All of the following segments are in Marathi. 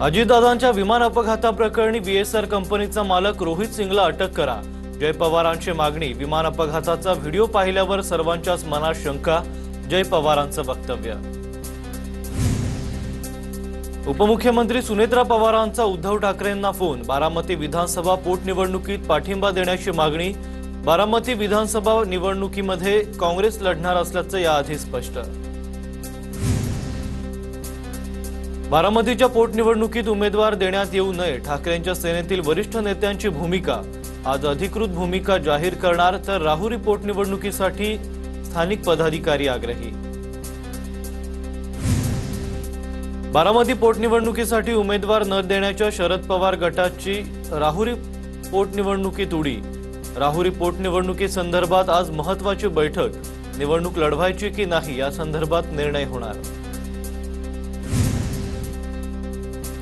अजितदादांच्या विमान अपघाताप्रकरणी बीएसआर कंपनीचा मालक रोहित सिंगला अटक करा. जय पवारांची मागणी. विमान अपघाताचा व्हिडिओ पाहिल्यावर सर्वांच्याच मनात शंका. जय पवारांचं वक्तव्य. उपमुख्यमंत्री सुनेत्रा पवारांचा उद्धव ठाकरेंना फोन. बारामती विधानसभा पोटनिवडणुकीत पाठिंबा देण्याची मागणी. बारामती विधानसभा निवडणुकीमध्ये काँग्रेस लढणार असल्याचं याआधी स्पष्ट. बारामतीच्या पोटनिवडणुकीत उमेदवार देण्यात येऊ नये. ठाकरेंच्या सेनेतील वरिष्ठ नेत्यांची भूमिका. आज अधिकृत भूमिका जाहीर करणार. तर राहुरी पोटनिवडणुकीसाठी स्थानिक पदाधिकारी आग्रही. बारामती पोटनिवडणुकीसाठी उमेदवार न देण्याच्या शरद पवार गटाची राहुरी पोटनिवडणुकीत उडी. राहुरी पोटनिवडणुकीसंदर्भात आज महत्त्वाची बैठक. निवडणूक लढवायची की नाही या संदर्भात निर्णय होणार.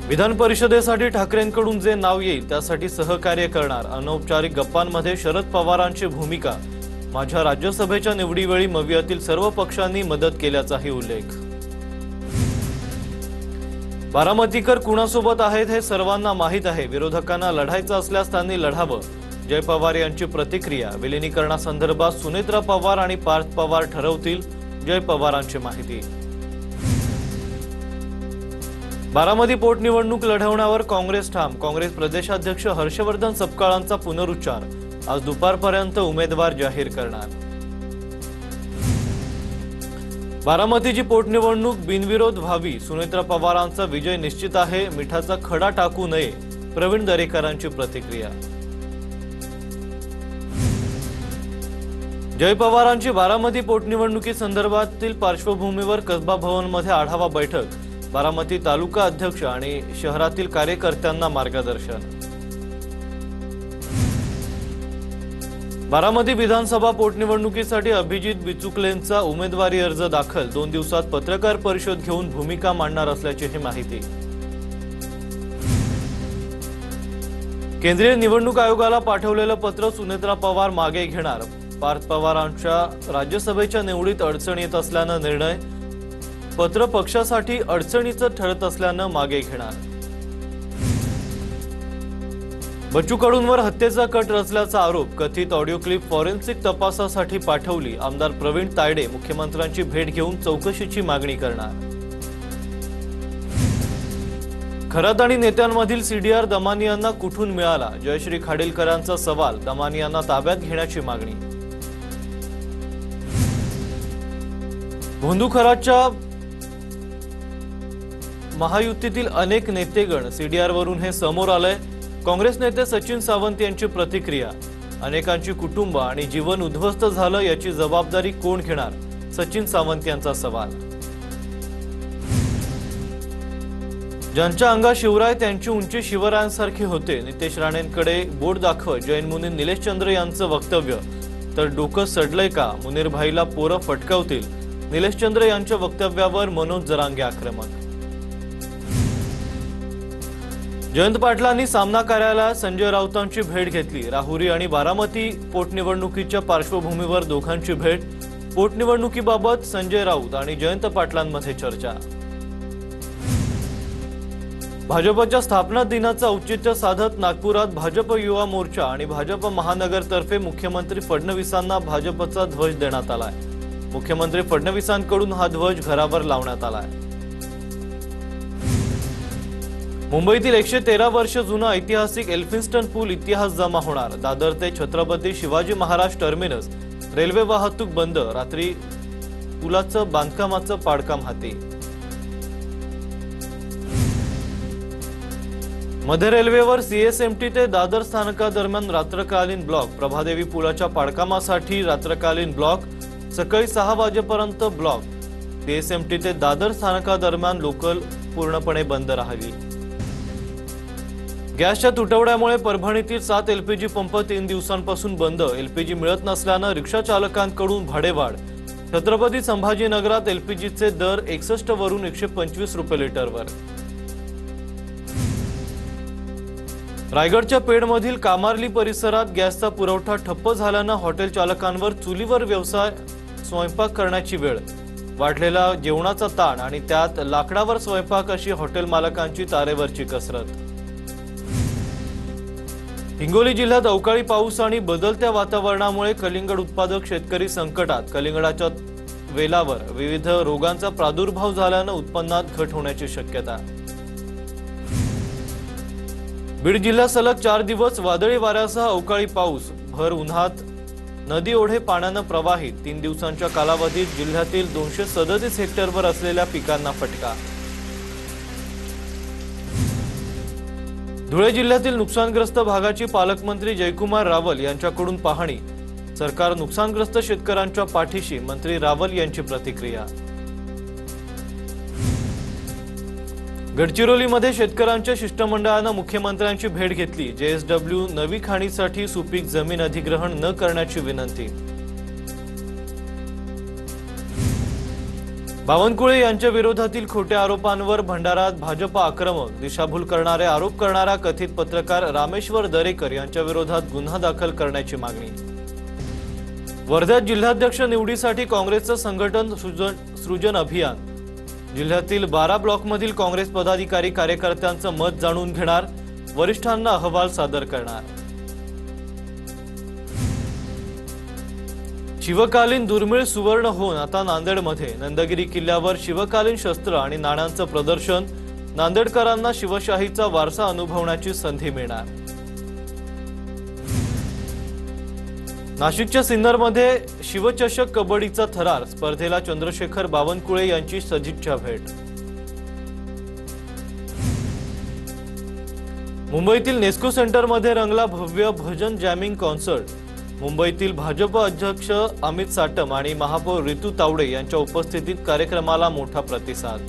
विधान परिषदेसाठी ठाकरेंकडून जे नाव येईल त्यासाठी सहकार्य करणार. अनौपचारिक गप्पांमध्ये शरद पवारांची भूमिका. माझ्या राज्यसभेच्या निवडीवेळी मवियातील सर्व पक्षांनी मदत केल्याचाही उल्लेख. बारामतीकर कुणासोबत आहेत हे सर्वांना माहीत आहे. विरोधकांना लढायचं असल्यास त्यांनी लढावं. जय पवार यांची प्रतिक्रिया. विलिनीकरणासंदर्भात सुनेत्रा पवार आणि पार्थ पवार ठरवतील. जय पवारांची माहिती. बारामती पोटनिवडणूक लढवण्यावर काँग्रेस ठाम. काँग्रेस प्रदेशाध्यक्ष हर्षवर्धन सपकाळांचा पुनरुच्चार. आज दुपारपर्यंत उमेदवार जाहीर करणार. बारामतीची पोटनिवडणूक बिनविरोध व्हावी. सुनेत्रा पवारांचा विजय निश्चित आहे. मिठाचा खडा टाकू नये. प्रवीण दरेकरांची प्रतिक्रिया. जय पवारांची बारामती पोटनिवडणुकी संदर्भातील पार्श्वभूमीवर कसबा भवनमध्ये आढावा बैठक. बारामती तालुका अध्यक्ष आणि शहरातील कार्यकर्त्यांना मार्गदर्शन. बारामती विधानसभा पोटनिवडणुकीसाठी अभिजित बिचुकलेंचा उमेदवारी अर्ज दाखल. 2 दिवसात पत्रकार परिषद घेऊन भूमिका मांडणार असल्याची माहिती. केंद्रीय निवडणूक आयोगाला पाठवलेलं पत्र सुनेत्रा पवार मागे घेणार. पार्थ पवारांच्या राज्यसभेच्या निवडीत अडचण येत असल्यानं निर्णय. पत्र पक्षासाठी अडचणीचं ठरत असल्यानं मागे घेणार. बच्चू कडूंवर हत्येचा कट रचल्याचा आरोप. कथित ऑडिओ क्लिप फॉरेन्सिक तपासासाठी पाठवली. आमदार प्रवीण तायडे मुख्यमंत्र्यांची भेट घेऊन चौकशीची मागणी करणार. खरात आणि नेत्यांमधील सीडीआर दमानियांना कुठून मिळाला. जयश्री खाडीलकरांचा सवाल. दमानियांना ताब्यात घेण्याची मागणी. भोंदू खरातच्या महायुतीतील अनेक नेतेगण सीडीआरवरून हे समोर आलंय. काँग्रेस नेते सचिन सावंत यांची प्रतिक्रिया. अनेकांची कुटुंब आणि जीवन उद्ध्वस्त झालं याची जबाबदारी कोण घेणार. सचिन सावंत यांचा सवाल. ज्यांच्या अंगात शिवराय त्यांची उंची शिवरायांसारखी होते. नितेश राणेंकडे बोट दाखवत जैन मुनी निलेश चंद्र यांचं वक्तव्य. तर डोकं सडलंय का. मुनीरभाईला पोरं फटकावतील. निलेश चंद्र यांच्या वक्तव्यावर मनोज जरांगे आक्रमक. जयंत पाटलांनी सामना कार्यालयात संजय राऊतांची भेट घेतली. राहुरी आणि बारामती पोटनिवडणुकीच्या पार्श्वभूमीवर दोघांची भेट. पोटनिवडणुकीबाबत संजय राऊत आणि जयंत पाटलांमध्ये चर्चा. भाजपच्या स्थापना दिनाचं औचित्य साधत नागपुरात भाजप युवा मोर्चा आणि भाजप महानगरतर्फे मुख्यमंत्री फडणवीसांना भाजपचा ध्वज देण्यात आलाय. मुख्यमंत्री फडणवीसांकडून हा ध्वज घरावर लावण्यात आलाय. मुंबईतील 113 वर्ष जुना ऐतिहासिक एल्फिन्स्टन पूल इतिहास जमा होणार. दादर ते छत्रपती शिवाजी महाराज टर्मिनस रेल्वे वाहतूक बंद. रात्री पुलाचं बांधकामाचं पाडकाम हाती. मध्य रेल्वेवर सीएसएमटी ते दादर स्थानकादरम्यान रात्रकालीन ब्लॉक. प्रभादेवी पुलाच्या पाडकामासाठी रात्रकालीन ब्लॉक. सकाळी 6 वाजेपर्यंत ब्लॉक. सीएसएमटी ते दादर स्थानकादरम्यान लोकल पूर्णपणे बंद राहिली. गॅसच्या तुटवड्यामुळे परभणीतील 7 एलपीजी पंप 3 दिवसांपासून बंद. एलपीजी मिळत नसल्यानं रिक्षा चालकांकडून भाडेवाढ. छत्रपती संभाजीनगरात एलपीजीचे दर 61 वरून 125 रुपये लिटरवर. रायगडच्या पेडमधील कामार्ली परिसरात गॅसचा पुरवठा ठप्प झाल्यानं हॉटेल चालकांवर चुलीवर स्वयंपाक करण्याची वेळ. वाढलेला जेवणाचा ताण आणि त्यात लाकडावर स्वयंपाक अशी हॉटेल मालकांची तारेवरची कसरत। हिंगोली जिल्ह्यात अवकाळी पाऊस आणि बदलत्या वातावरणामुळे कलिंगड उत्पादक शेतकरी संकटात। कलिंगडाच्या वेलावर विविध रोगांचा प्रादुर्भाव झाल्याने उत्पन्नात घट होण्याची शक्यता। बीड जिल्ह्यात सलग 4 दिवस वादळी वाऱ्यासह अवकाळी पाऊस। भर उन्हात नदी ओढे पाण्याने प्रवाहित। 3 दिवसांच्या कालावधीत जिल्ह्यातील 237 हेक्टरवर असलेल्या पिकांना फटका। धुळे जिल्ह्यातील नुकसानग्रस्त भागाची पालकमंत्री जयकुमार रावल यांच्याकडून पाहणी। सरकार नुकसानग्रस्त शेतकऱ्यांच्या पाठीशी, मंत्री रावल यांची प्रतिक्रिया। गडचिरोलीमध्ये शेतकऱ्यांच्या शिष्टमंडळाने मुख्यमंत्र्यांची भेट घेतली। जेएसडब्ल्यू नवी खाणीसाठी सुपीक जमीन अधिग्रहण न करण्याची विनंती। बावनकुळे यांच्या विरोधातील खोट्या आरोपांवर भंडारात भाजप आक्रमक। दिशाभूल करणारे आरोप करणारा कथित पत्रकार रामेश्वर दरेकर यांच्या विरोधात गुन्हा दाखल करण्याची मागणी। वर्ध्यात जिल्हाध्यक्ष निवडीसाठी काँग्रेसचं संघटन सृजन अभियान। जिल्ह्यातील 12 ब्लॉकमधील काँग्रेस पदाधिकारी कार्यकर्त्यांचं मत जाणून घेणार, वरिष्ठांना अहवाल सादर करणार। शिवकालीन दुर्मिळ सुवर्ण होऊन आता नांदेडमध्ये नंदगिरी किल्ल्यावर शिवकालीन शस्त्र आणि नाण्यांचं प्रदर्शन। नांदेडकरांना शिवशाहीचा वारसा अनुभवण्याची संधी मिळणार। नाशिकच्या सिन्नरमध्ये शिवचषक कबड्डीचा थरार। स्पर्धेला चंद्रशेखर बावनकुळे यांची सदिच्छा भेट। मुंबईतील नेस्को सेंटरमध्ये रंगला भव्य भजन जॅमिंग कॉन्सर्ट। मुंबईतील भाजप अध्यक्ष अमित साटम आणि महापौर रितू तावडे यांच्या उपस्थितीत कार्यक्रमाला मोठा प्रतिसाद।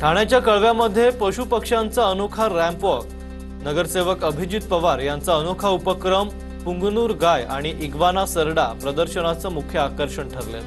ठाण्याच्या कळव्यामध्ये पशुपक्ष्यांचा अनोखा रॅम्प वॉक। नगरसेवक अभिजित पवार यांचा अनोखा उपक्रम। पुंगनूर गाय आणि इग्वाना सरडा प्रदर्शनाचं मुख्य आकर्षण ठरले।